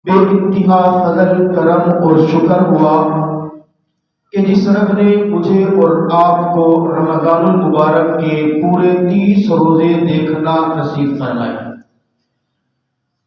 بے انتہا فضل کرم اور شکر ہوا کہ جس رب نے مجھے اور آپ کو رمضان المبارک کے پورے 30 روزے دیکھنا نصیب فرمائے،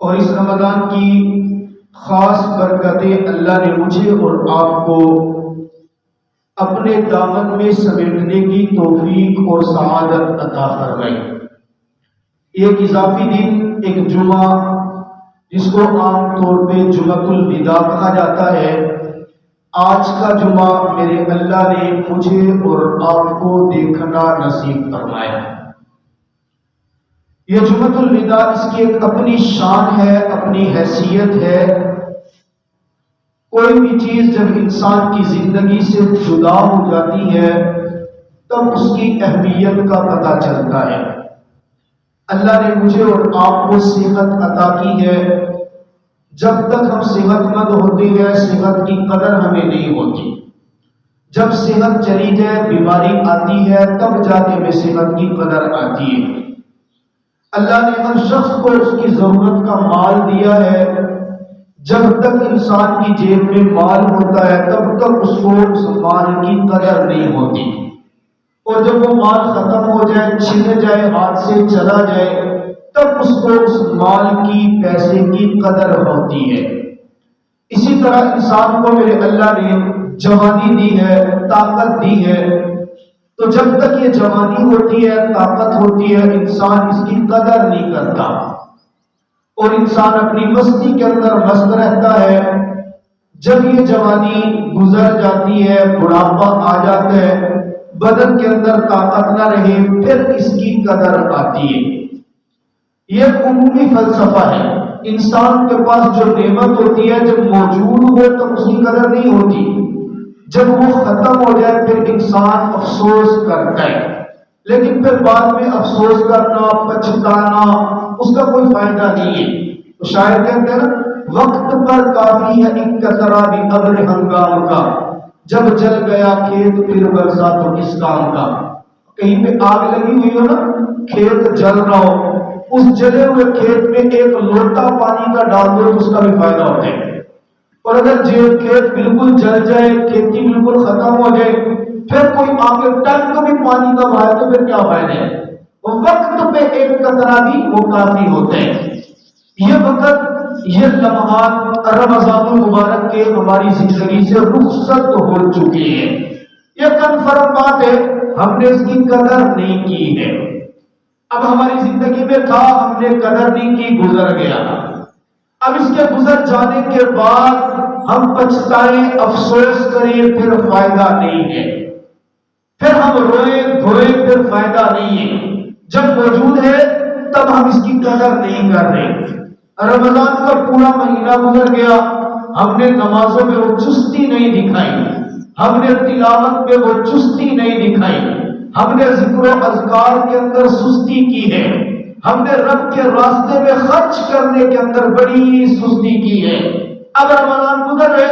اور اس رمضان کی خاص برکتیں اللہ نے مجھے اور آپ کو اپنے دامن میں سمیٹنے کی توفیق اور سعادت عطا فرمائی۔ ایک اضافی دن، ایک جمعہ جس کو عام طور پہ جمعۃ الوداع کہا جاتا ہے، آج کا جمعہ میرے اللہ نے مجھے اور آپ کو دیکھنا نصیب فرمایا۔ یہ جمعۃ الوداع، اس کی ایک اپنی شان ہے، اپنی حیثیت ہے۔ کوئی بھی چیز جب انسان کی زندگی سے جدا ہو جاتی ہے تب اس کی اہمیت کا پتہ چلتا ہے۔ اللہ نے مجھے اور آپ کو صحت عطا کی ہے۔ جب تک ہم صحت مند ہوتے ہیں صحت کی قدر ہمیں نہیں ہوتی، جب صحت چلی جائے، بیماری آتی ہے، تب جا کے ہمیں صحت کی قدر آتی ہے۔ اللہ نے ہر شخص کو اس کی ضرورت کا مال دیا ہے۔ جب تک انسان کی جیب میں مال ہوتا ہے تب تک اس کو اس مال کی قدر نہیں ہوتی، اور جب وہ مال ختم ہو جائے، چھن جائے، ہاتھ سے چلا جائے، تب اس کو اس مال کی، پیسے کی قدر ہوتی ہے۔ اسی طرح انسان کو میرے اللہ نے جوانی دی ہے، طاقت دی ہے، تو جب تک یہ جوانی ہوتی ہے، طاقت ہوتی ہے، انسان اس کی قدر نہیں کرتا، اور انسان اپنی مستی کے اندر مست رہتا ہے۔ جب یہ جوانی گزر جاتی ہے، بڑھاپا آ جاتا ہے، بدن کے اندر طاقت نہ رہے، پھر اس کی قدر آتی ہے۔ یہ عمومی فلسفہ ہے۔ انسان کے پاس جو نعمت ہوتی ہے جب موجود ہو تو اس کی قدر نہیں ہوتی، جب وہ ختم ہو جائے پھر انسان افسوس کرتا ہے، لیکن پھر بعد میں افسوس کرنا، پچھتانا، اس کا کوئی فائدہ نہیں ہے۔ تو شاعر کہتے ہیں نا، وقت پر کافی ہے ایک قطرہ بھی ابر ہنگام کا، جب جل گیا کھیت پھر برسا تو کس کام کا۔ کہیں پہ آگ لگی ہوئی ہو نا، کھیت جل رہا ہو، اس جلے ہوئے کھیت میں ایک لوٹا پانی کا ڈال دو تو اس کا بھی فائدہ ہوتا ہے، اور اگر کھیت بالکل جل جائے، کھیتی بالکل ختم ہو جائے، پھر کوئی آگے ٹنک بھی پانی کا بہائے تو پھر کیا فائدہ ہے۔ وقت پہ ایک قطرہ بھی وہ کافی ہوتا ہے۔ یہ وقت، یہ لمحات رمضان المبارک کے ہماری زندگی سے رخصت ہو چکے ہیں۔ یہ کنفرم بات ہے، ہم نے اس کی قدر نہیں کی ہے۔ اب ہماری زندگی میں تھا، ہم نے قدر نہیں کی، گزر گیا۔ اب اس کے گزر جانے کے بعد ہم پچھتائیں، افسوس کریں، پھر فائدہ نہیں ہے۔ پھر ہم روئیں دھوئیں، پھر فائدہ نہیں ہے۔ جب موجود ہے تب ہم اس کی قدر نہیں کر رہے۔ رمضان کا پورا مہینہ گزر گیا، ہم نے نمازوں میں وہ چستی نہیں دکھائی، ہم نے تلاوت میں وہ چستی نہیں دکھائی، ہم نے ذکر و اذکار کے اندر سستی کی ہے، ہم نے رب کے راستے میں خرچ کرنے کے اندر بڑی سستی کی ہے۔ اب رمضان گزر گئے،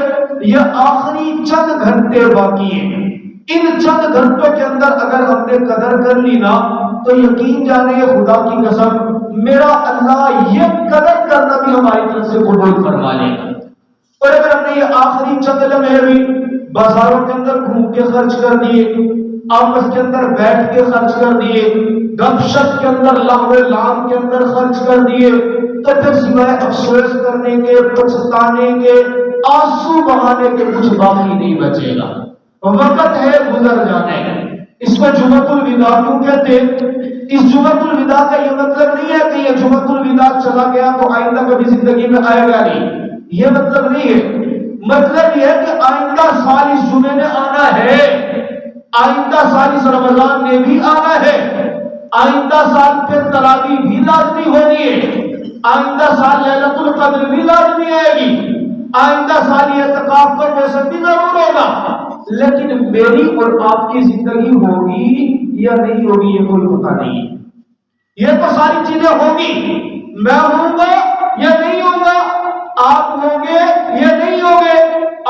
یہ آخری چند گھنٹے باقی ہیں۔ ان چند گھنٹوں کے اندر اگر ہم نے قدر کر لی نا تو یقین جانے خدا کی قسم میرا اللہ یہ قدر کرنا بھی ہماری طرف سے قبول فرما لے گا۔ اور اگر ہم نے یہ آخری چند لمحے بھی بازاروں کے اندر گھوم کے خرچ کر دیے، آپس کے اندر بیٹھ کے خرچ کر دیے، گپ شپ کے اندر، لہو لعب کے اندر خرچ کر دیے، تو پھر سوائے افسوس کرنے کے، پچھتانے کے، آنسو بہانے کے کچھ باقی نہیں بچے گا۔ وقت ہے گزر جانے کا۔ اس کو جمعۃ الوداع کیوں کہتے ہیں؟ اس جمعۃ الوداع کا یہ مطلب نہیں ہے کہ یہ جمعۃ الوداع چلا گیا تو آئندہ کبھی زندگی میں آئے گا نہیں، یہ مطلب نہیں ہے۔ مطلب یہ ہے کہ آئندہ سال اس جمعے نے آنا ہے، آئندہ سال اس رمضان نے بھی آنا ہے، آئندہ سال پھر تراویح بھی لازمی ہونی ہے، آئندہ سال لیلۃ القدر بھی لازمی آئے گی، آئندہ سال یہ اعتکاف کا موسم بھی ضرور ہوگا، لیکن میری اور آپ کی زندگی ہوگی یا نہیں ہوگی یہ کوئی پتہ نہیں ہے۔ یہ تو ساری چیزیں ہوگی، میں ہوں گا یا نہیں ہوں گا، آپ ہوں گے یا نہیں ہوں گے،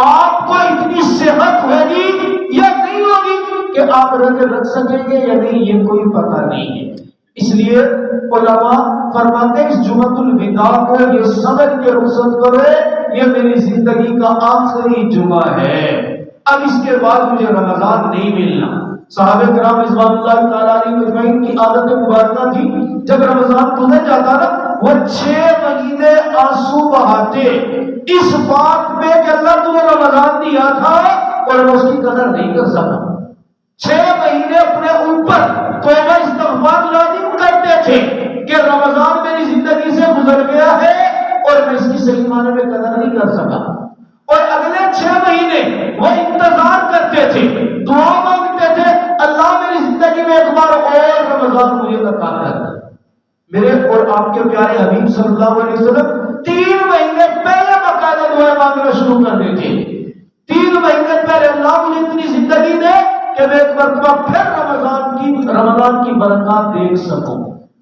آپ کو اتنی صحت ہوگی یا نہیں ہوگی کہ آپ روزے رکھ سکیں گے یا نہیں یہ کوئی پتہ نہیں ہے۔ اس لیے علماء فرماتے ہیں اس جمعۃ الوداع کو یہ سمجھ کے رخصت کرے یہ میری زندگی کا آخری جمعہ ہے، اب اس کے بعد مجھے رمضان نہیں ملنا۔ صحابہ کرام رضوان اللہ تعالیٰ علیہ اجمعین کی عادت مبارکہ تھی، جب رمضان گزر جاتا نا وہ 6 مہینے آنسو بہاتے اس بات پہ کہ اللہ تمہیں رمضان دیا تھا اور میں اس کی قدر نہیں کر سکا۔ 6 مہینے اپنے اوپر توبہ استغفار لازم کرتے تھے کہ رمضان میری زندگی سے گزر گیا ہے اور میں اس کی صحیح معنی میں قدر نہیں کر سکا، اور اگلے 6 مہینے وہ انتظار کرتے تھے، دعا مانگتے تھے اللہ میری زندگی میں ایک بار اور رمضان مجھے عطا کر۔ میرے اور آپ کے پیارے حبیب صلی اللہ علیہ وسلم 3 مہینے پہلے باقاعدہ دعا مانگنا شروع کر دیتے، 3 مہینے پہلے اللہ مجھے اتنی زندگی دے کہ میں ایک مرتبہ پھر رمضان کی برکات دیکھ سکوں۔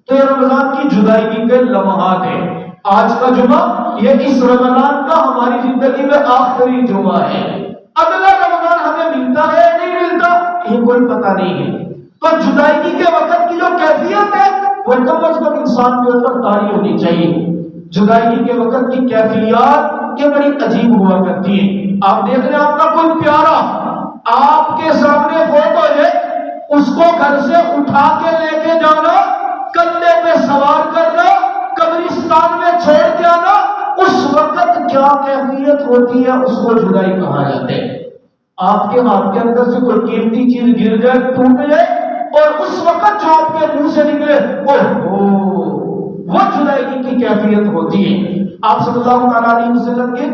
تو یہ رمضان کی جدائیگی کے لمحات ہیں۔ آج کا جمعہ یہ اس رمضان کا ہماری زندگی میں آخری جمعہ ہے، اگلا رمضان ہمیں ملتا ہے نہیں ملتا یہ کوئی پتہ نہیں ہے۔ تو جدائیگی کے وقت کی جو کیفیت ہے وہ کم از کم انسان کے اوپر طاری ہونی چاہیے۔ جدائیگی کے وقت کی کیفیات یہ بڑی عجیب ہوا کرتی ہیں۔ آپ دیکھ رہے ہیں آپ کا کوئی پیارا آپ کے سامنے فوت ہو جائے، اس کو گھر سے اٹھا کے لے کے جانا، کندھے پہ سوار کرنا، قبرستان میں چھوڑ کے آنا، اس وقت کیا کیفیت ہوتی ہے اس کو جدائی کہا جاتا ہے۔ آپ کے ہاتھ کے اندر سے کوئی قیمتی چیز گر جائے ٹوٹ جائے اور اس وقت جو آپ کے منہ سے نکلے وہ جدائیگی کی کیفیت ہوتی ہے۔ آپ صلی اللہ تعالیٰ علیہ وسلم کے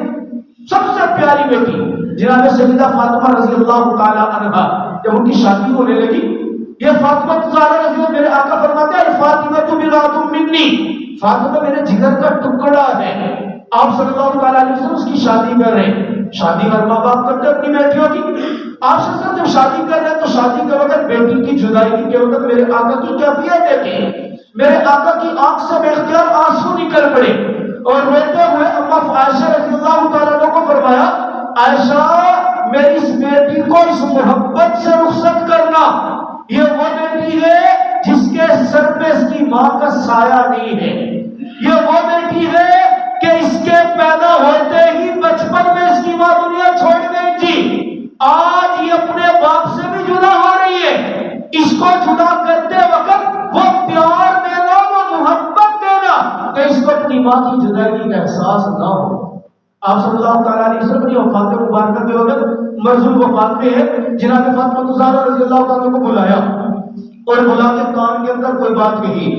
سب سے پیاری بیٹی جناب سیدہ فاطمہ رضی اللہ تعالیٰ عنہا جب ان کی شادی ہونے لگی، یہ فاطمہ زہرا رضی اللہ، میرے آقا فرماتے ہیں فاطمہ بضعۃ منی، فاطمہ میرے جگر کا ٹکڑا ہے۔ آپ صلی اللہ تعالیٰ علیہ وسلم اس کی شادی کر رہے ہیں، شادی ہر ماں باپ کرتے اپنی بیٹیوں کی۔ آپ صلی اللہ علیہ وسلم جب شادی کر رہے ہیں تو شادی کے وقت بیٹی کی جدائی کے وقت میرے آقا کی کیفیت دیکھیں، میرے آقا کی آنکھ سے بے اختیار آنسو نکل پڑے اور روتے ہوئے اما عائشہ رضی اللہ تعالیٰ عنہ کو فرمایا عائشہ میری اس بیٹی کو اس محبت سے رخصت کرنا، یہ وہ بیٹی ہے جس کے سر پہ اس کی ماں کا سایہ نہیں ہے، یہ وہ بیٹی ہے کہ اس کے پیدا ہوتے ہی بچپن میں اس کی ماں دنیا چھوڑ گئی تھی، آج یہ اپنے باپ سے بھی جدا ہو رہی ہے، اس کو جدا کرتے وقت وہ پیار دینا، وہ محبت دینا کہ اس کو اپنی ماں کی جدائی کا احساس نہ ہو۔ آپ صلی اللہ تعالیٰ علیہ وسلم نے وفات مبارکہ کے وقت مرضی وفات میں ہے جناب فاطمہ زہرا رضی اللہ تعالیٰ کو بلایا اور بلا کے کان کے اندر کوئی بات کہی،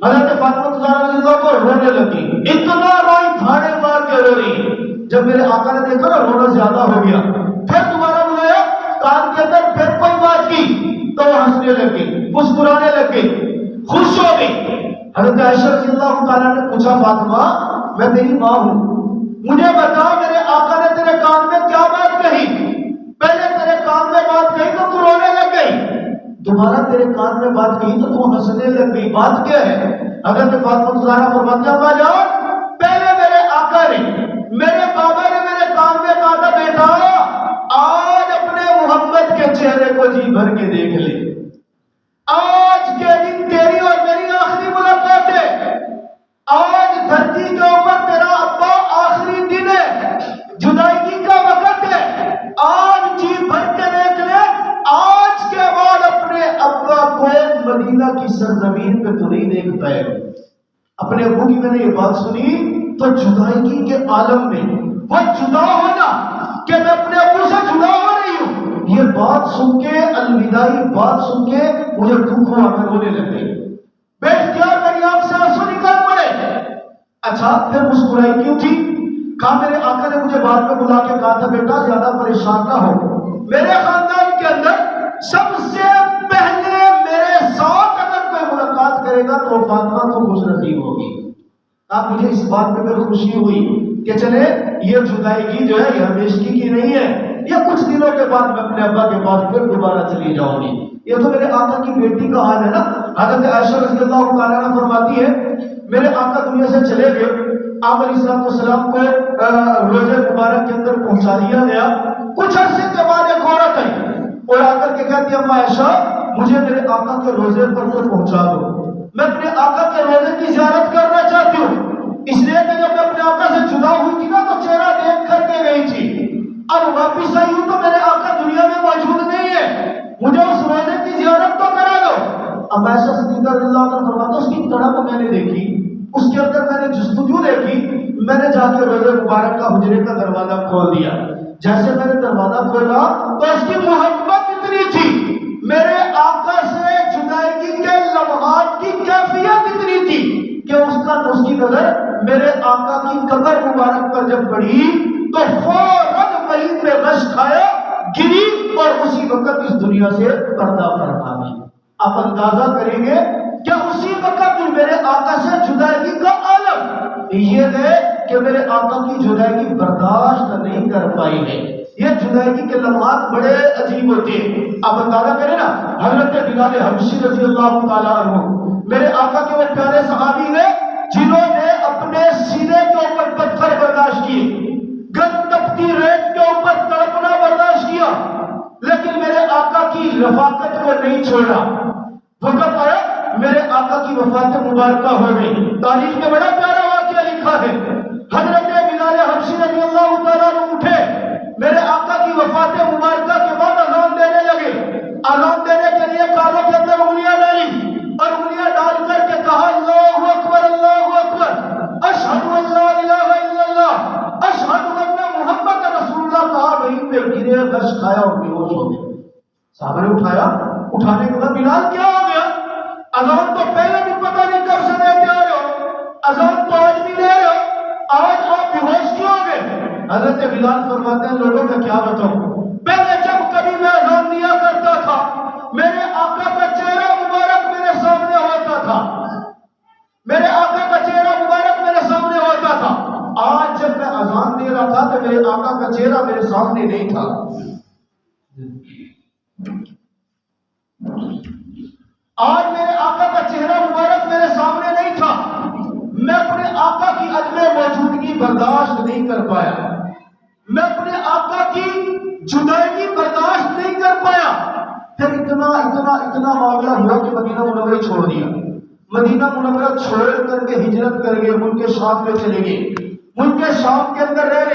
حضرت فاطمہ زہرا رضی اللہ کو رونے لگی، اتنا روئی دھاڑے مار کے رو رہی۔ جب میرے آقا نے دیکھا نا رونا زیادہ ہو گیا، پھر دوبارہ بلایا، کان کے اندر پھر کوئی بات کی تو وہ ہنسنے لگی، مسکرانے لگی، خوش ہو گئی۔ حضرت عائشہ رضی اللہ تعالیٰ نے پوچھا فاطمہ میں تیری ماں ہوں، مجھے بتا میرے آقا نے تیرے کان میں کیا بات کہی؟ پہلے تیرے کان میں بات کہی تو رونے لگ گئی، دوبارہ تیرے کان میں بات کہی تو ہنسنے لگ گئی، بات کیا ہے؟ حضرت فاطمہ زہرا فرماتی ہیں ابا جان پہلے میرے آقا نے میرے بابا نے میرے کان میں کہا تھا بیٹا آج اپنے محمد کے چہرے کو جی بھر کے دیکھ لے، آج کے دن تیری اور میری آخری ملاقات ہے، آج دھرتی کے اوپر تیرا ابا آخری دن ہے، جدائیگی کا وقت ہے، آج جی بھر کے دیکھ لے، آج کے بعد اپنے ابا کو مدینہ کی سرزمین پہ تو نہیں دیکھ پائے۔ اپنے ابو کی میں نے یہ بات سنی تو جدائیگی کے عالم میں وہ جدا ہونا کہ میں اپنے ابو سے جدا ہو رہی ہوں، یہ بات سن کے الوداعی بات سن کے مجھے دکھ ہوا، میں رونے لگ گئی، بے اختیار میری آنکھ سے آنسو نکل پڑے۔ اچھا پھر مسکرائی کیوں تھی؟ کہا میرے آقا نے مجھے بعد میں بلا کے کہا تھا بیٹا زیادہ پریشان نہ ہو، میرے خاندان کے اندر سب سے پہلے میرے ساتھ اگر کوئی ملاقات کرے گا تو فاطمہ تو خوش نصیب ہوگی۔ اب مجھے اس بات پہ پھر خوشی ہوئی کہ چلے یہ جدائیگی جو ہے یہ ہمیشگی کی نہیں ہے، یہ کچھ دنوں کے بعد میں اپنے ابا کے پاس پھر دوبارہ چلی جاؤں گی۔ یہ تو میرے آقا کی بیٹی کا حال ہے نا۔ حضرت عائشہ رضی اللہ تعالیٰ عنہ فرماتی ہے میرے آقا دنیا سے چلے گئے، آپ علیہ السلام کو روزے مبارک کے اندر پہنچا دیا گیا، کچھ عرصے کے بعد ایک عورت آئی اور آ کر کے کہتی اما عائشہ مجھے میرے آقا کے روزے پر تو پہنچا دو، میں اپنے آقا کے روزے کی زیارت کرنا چاہتی ہوں، اس لیے کہ جب میں اپنے آقا سے جدا ہوئی تھی نا تو چہرہ دیکھ اب عائشہ صدیقہ رضی اللہ عنہ فرماتے اس کی تڑپ میں نے دیکھی، اس کے اندر میں نے جستجو دیکھی، میں نے جا کے روضہ مبارک کا حجرے کا دروازہ کھول دیا۔ جیسے میں نے دروازہ کھولا تو اس کی محبت اتنی تھی، میرے آقا سے جدائیگی کے لمحات کی کیفیت اتنی تھی کہ اس کی نظر میرے آقا کی قبر مبارک پر جب پڑی تو فوراً وہیں پہ غش کھایا، گری اور اسی وقت اس دنیا سے پردہ فرما گئی۔ آپ اندازہ کریں گے کہ اسی وقت میرے آقا سے جدائیگی کا عالم یہ ہے کہ میرے آقا کی جدائیگی برداشت نہیں کر پائی ہے۔ یہ جدائیگی کے لمحات بڑے عجیب ہوتے ہیں۔ آپ اندازہ کریں نا، حضرت بلال حبشی رضی اللہ تعالیٰ عنہ میرے آقا کے وہ پیارے صحابی نے جنہوں نے اپنے سینے کے اوپر پتھر برداشت کیے، گند تپتی ریت کے اوپر تڑپنا برداشت کیا، لیکن میرے آقا کی رفاقت کو نہیں چھوڑا۔ وقت آیا میرے آقا کی وفات مبارکہ ہو گئی۔ تاریخ میں بڑا پیارا واقعہ لکھا ہے، حضرت بلال حبشی رضی اللہ تعالیٰ عنہ اٹھے، میرے آقا کی وفات مبارکہ کے بعد اذان دینے لگے۔ اذان دینے کے لیے کانوں کے اندر انگلیاں ڈالی اور انگلیاں ڈال کر کے کہا اللہ اکبر اشہد ان لا الہ الا اللہ اشہد ان محمد رسول اللہ، کہا وہیں پہ گرے، غش کھایا اور بے ہوش ہو گئے۔ صحابہ نے اٹھایا، اٹھانے کے بعد بلال کیا ہو گیا؟ اذان تو پہلے بھی پتہ نہیں کب سے دیتے آ رہے ہو، اذان تو آج بھی دے رہے ہو، آج آپ بے ہوش کیوں ہو گئے؟ حضرت بلال فرماتے ہیں لوگوں کا کیا بتاؤں، پہلے جب کبھی میں اذان دیا کرتا تھا میرے آقا کا چہرہ مبارک میرے سامنے ہوتا تھا، میرے آقا کا چہرہ مبارک میرے سامنے ہوتا تھا، آج جب میں اذان دے رہا تھا تو میرے آقا کا چہرہ میرے سامنے نہیں تھا۔ آج میرے آقا کا چہرہ مبارک میرے سامنے نہیں تھا، میں اپنے آقا کی عدم موجودگی برداشت نہیں کر پایا، میں اپنے آقا کی جدائیگی برداشت نہیں کر پایا۔ پھر اتنا معاملہ ہوا کہ مدینہ منورہ چھوڑ دیا، مدینہ منورہ چھوڑ کر کے ہجرت کر گئے، ملک شام میں چلے گئے، ملک شام کے اندر رہ رہے